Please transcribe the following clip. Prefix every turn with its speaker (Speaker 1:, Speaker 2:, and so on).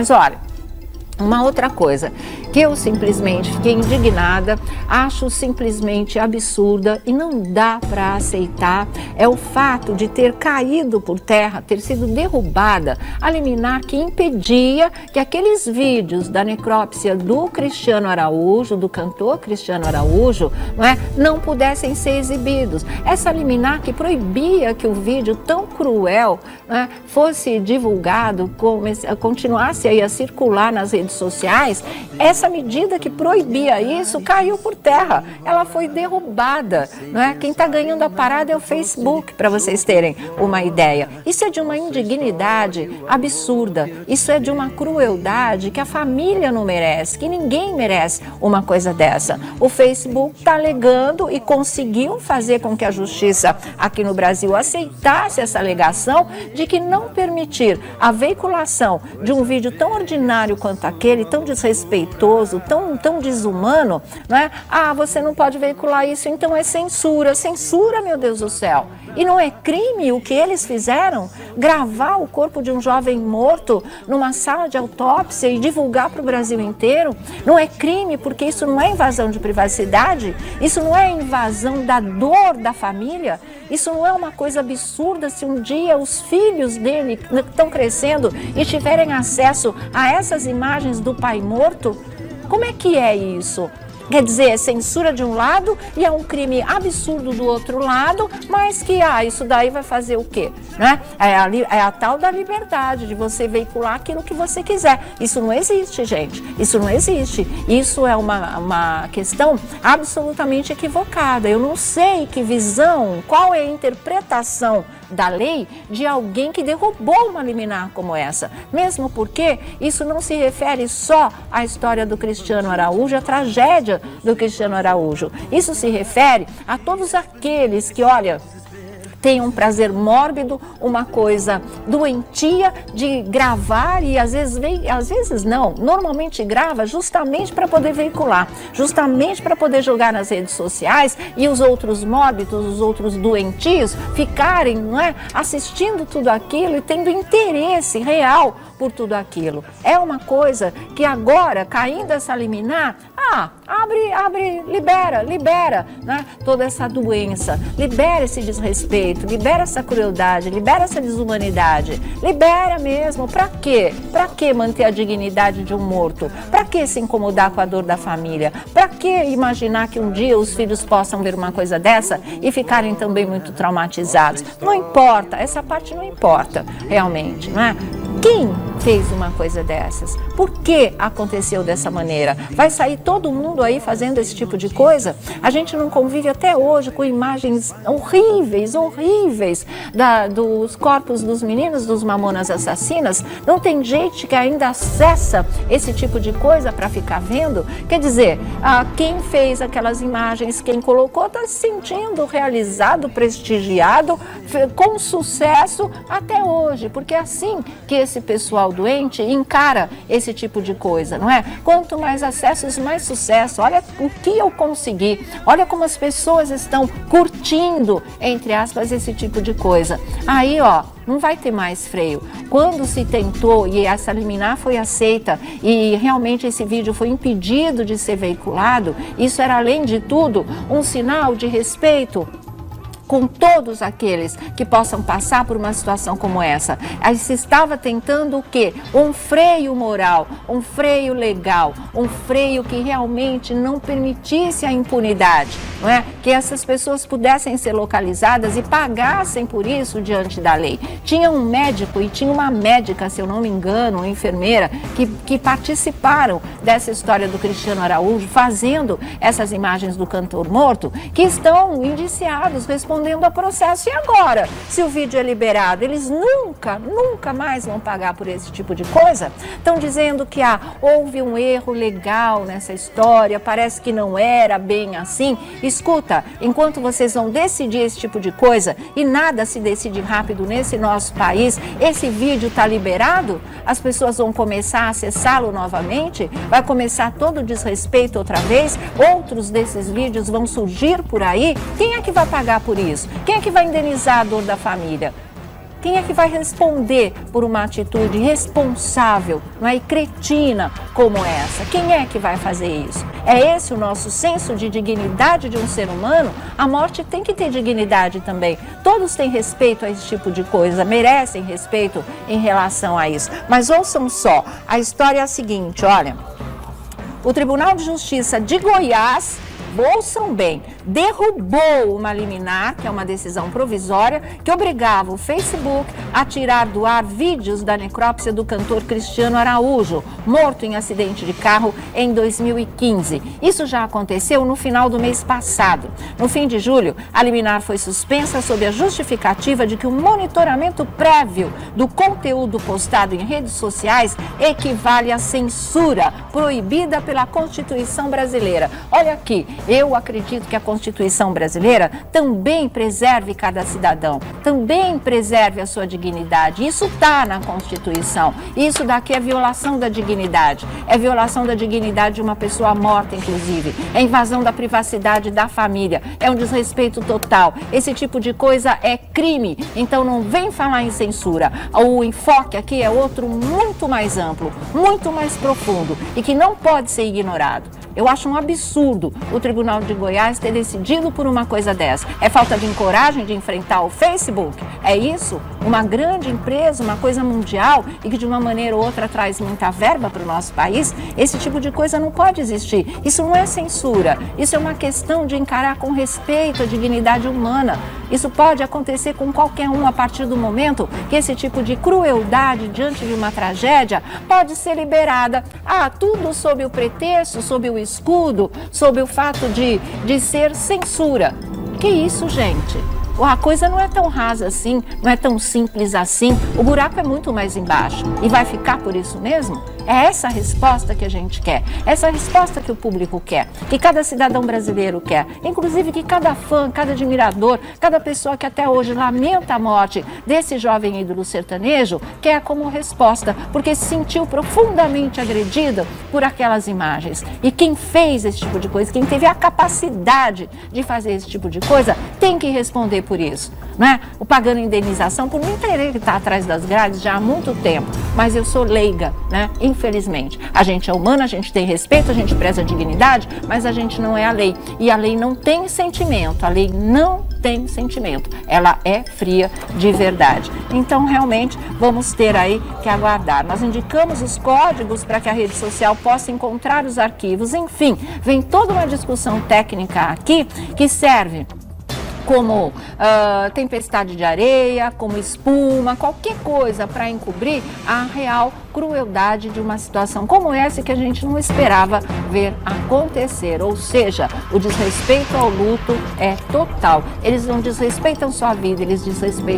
Speaker 1: Mas olha, uma outra coisa que eu simplesmente fiquei indignada, acho simplesmente absurda e não dá para aceitar, é o fato de ter caído por terra, ter sido derrubada a liminar que impedia que aqueles vídeos da necrópsia do Cristiano Araújo, do cantor Cristiano Araújo, não pudessem ser exibidos. Essa liminar que proibia que o vídeo tão cruel fosse divulgado, continuasse aí a circular nas redes sociais, essa medida que proibia isso caiu por terra, ela foi derrubada, Quem está ganhando a parada é o Facebook, para vocês terem uma ideia. Isso é de uma indignidade absurda, isso é de uma crueldade que a família não merece, que ninguém merece uma coisa dessa. O Facebook está alegando e conseguiu fazer com que a justiça aqui no Brasil aceitasse essa alegação de que não permitir a veiculação de um vídeo tão ordinário quanto aquele, tão desrespeitoso, tão desumano, você não pode veicular isso, então é censura. Censura, meu Deus do céu. E não é crime o que eles fizeram? Gravar o corpo de um jovem morto numa sala de autópsia e divulgar para o Brasil inteiro? Não é crime porque isso não é invasão de privacidade? Isso não é invasão da dor da família? Isso não é uma coisa absurda se um dia os filhos dele estão crescendo e tiverem acesso a essas imagens do pai morto? Como é que é isso? Quer dizer, é censura de um lado e é um crime absurdo do outro lado, mas que, isso daí vai fazer o quê? É a tal da liberdade de você veicular aquilo que você quiser. Isso não existe, gente. Isso não existe. Isso é uma questão absolutamente equivocada. Eu não sei que visão, qual é a interpretação da lei de alguém que derrubou uma liminar como essa. Mesmo porque isso não se refere só à história do Cristiano Araújo, à tragédia do Cristiano Araújo. Isso se refere a todos aqueles que, tem um prazer mórbido, uma coisa doentia de gravar e às vezes não, normalmente grava justamente para poder veicular, justamente para poder jogar nas redes sociais e os outros mórbidos, os outros doentios ficarem assistindo tudo aquilo e tendo interesse real por tudo aquilo. É uma coisa que agora, caindo essa liminar, libera toda essa doença, libera esse desrespeito, libera essa crueldade, libera essa desumanidade, libera mesmo. Para quê? Para que manter a dignidade de um morto? Para que se incomodar com a dor da família? Para que imaginar que um dia os filhos possam ver uma coisa dessa e ficarem também muito traumatizados? Não importa, essa parte não importa realmente, Quem fez uma coisa dessas? Por que aconteceu dessa maneira? Vai sair todo mundo aí fazendo esse tipo de coisa? A gente não convive até hoje com imagens horríveis dos corpos dos meninos dos Mamonas Assassinas? Não tem gente que ainda acessa esse tipo de coisa para ficar vendo? Quer dizer, quem fez aquelas imagens, quem colocou, está se sentindo realizado, prestigiado, com sucesso até hoje, porque é assim que esse pessoal doente encara esse tipo de coisa, não é? Quanto mais acessos, mais sucesso. Olha o que eu consegui, olha como as pessoas estão curtindo, entre aspas, esse tipo de coisa. Aí, não vai ter mais freio. Quando se tentou e essa liminar foi aceita e realmente esse vídeo foi impedido de ser veiculado, isso era, além de tudo, um sinal de respeito com todos aqueles que possam passar por uma situação como essa. Aí se estava tentando o quê? Um freio moral, um freio legal, um freio que realmente não permitisse a impunidade, não é? Que essas pessoas pudessem ser localizadas e pagassem por isso diante da lei. Tinha um médico e tinha uma médica, se eu não me engano, uma enfermeira, que participaram dessa história do Cristiano Araújo, fazendo essas imagens do cantor morto, que estão indiciados, respondendo a processo. E agora, se o vídeo é liberado, eles nunca mais vão pagar por esse tipo de coisa? Estão dizendo que houve um erro legal nessa história, parece que não era bem assim. Escuta, enquanto vocês vão decidir esse tipo de coisa e nada se decide rápido nesse nosso país, esse vídeo está liberado, as pessoas vão começar a acessá-lo novamente, vai começar todo o desrespeito outra vez, outros desses vídeos vão surgir por aí. Quem é que vai pagar por isso? Quem é que vai indenizar a dor da família? Quem é que vai responder por uma atitude irresponsável, não é, e cretina como essa? Quem é que vai fazer isso? É esse o nosso senso de dignidade de um ser humano? A morte tem que ter dignidade também. Todos têm respeito a esse tipo de coisa, merecem respeito em relação a isso. Mas ouçam só, a história é a seguinte, olha. O Tribunal de Justiça de Goiás, ouçam bem, derrubou uma liminar, que é uma decisão provisória, que obrigava o Facebook a tirar do ar vídeos da necrópsia do cantor Cristiano Araújo, morto em acidente de carro em 2015. Isso já aconteceu no final do mês passado. No fim de julho, a liminar foi suspensa sob a justificativa de que o monitoramento prévio do conteúdo postado em redes sociais equivale à censura proibida pela Constituição brasileira. Olha aqui, eu acredito que a Constituição brasileira também preserve cada cidadão, também preserve a sua dignidade. Isso está na Constituição. Isso daqui é violação da dignidade. É violação da dignidade de uma pessoa morta, inclusive. É invasão da privacidade da família. É um desrespeito total. Esse tipo de coisa é crime. Então não vem falar em censura. O enfoque aqui é outro muito mais amplo, muito mais profundo e que não pode ser ignorado. Eu acho um absurdo o Tribunal de Goiás ter decidido por uma coisa dessa. É falta de coragem de enfrentar o Facebook? É isso? Uma grande empresa, uma coisa mundial e que de uma maneira ou outra traz muita verba para o nosso país? Esse tipo de coisa não pode existir. Isso não é censura. Isso é uma questão de encarar com respeito a dignidade humana. Isso pode acontecer com qualquer um a partir do momento que esse tipo de crueldade diante de uma tragédia pode ser liberada. Tudo sob o pretexto, sob o escudo, sob o fato de ser censura. Que isso, gente? A coisa não é tão rasa assim, não é tão simples assim. O buraco é muito mais embaixo. E vai ficar por isso mesmo? É essa a resposta que a gente quer. Essa resposta que o público quer. Que cada cidadão brasileiro quer. Inclusive que cada fã, cada admirador, cada pessoa que até hoje lamenta a morte desse jovem ídolo sertanejo quer como resposta. Porque se sentiu profundamente agredida por aquelas imagens. E quem fez esse tipo de coisa, quem teve a capacidade de fazer esse tipo de coisa, tem que responder por isso, né? O pagando indenização, por mim teria que estar atrás das grades já há muito tempo, mas eu sou leiga, né? Infelizmente, a gente é humana, a gente tem respeito, a gente preza a dignidade, mas a gente não é a lei, e a lei não tem sentimento, a lei não tem sentimento, ela é fria de verdade. Então, realmente, vamos ter aí que aguardar. Nós indicamos os códigos para que a rede social possa encontrar os arquivos, enfim, vem toda uma discussão técnica aqui que serve como tempestade de areia, como espuma, qualquer coisa para encobrir a real crueldade de uma situação como essa que a gente não esperava ver acontecer. Ou seja, o desrespeito ao luto é total. Eles não desrespeitam sua vida, eles desrespeitam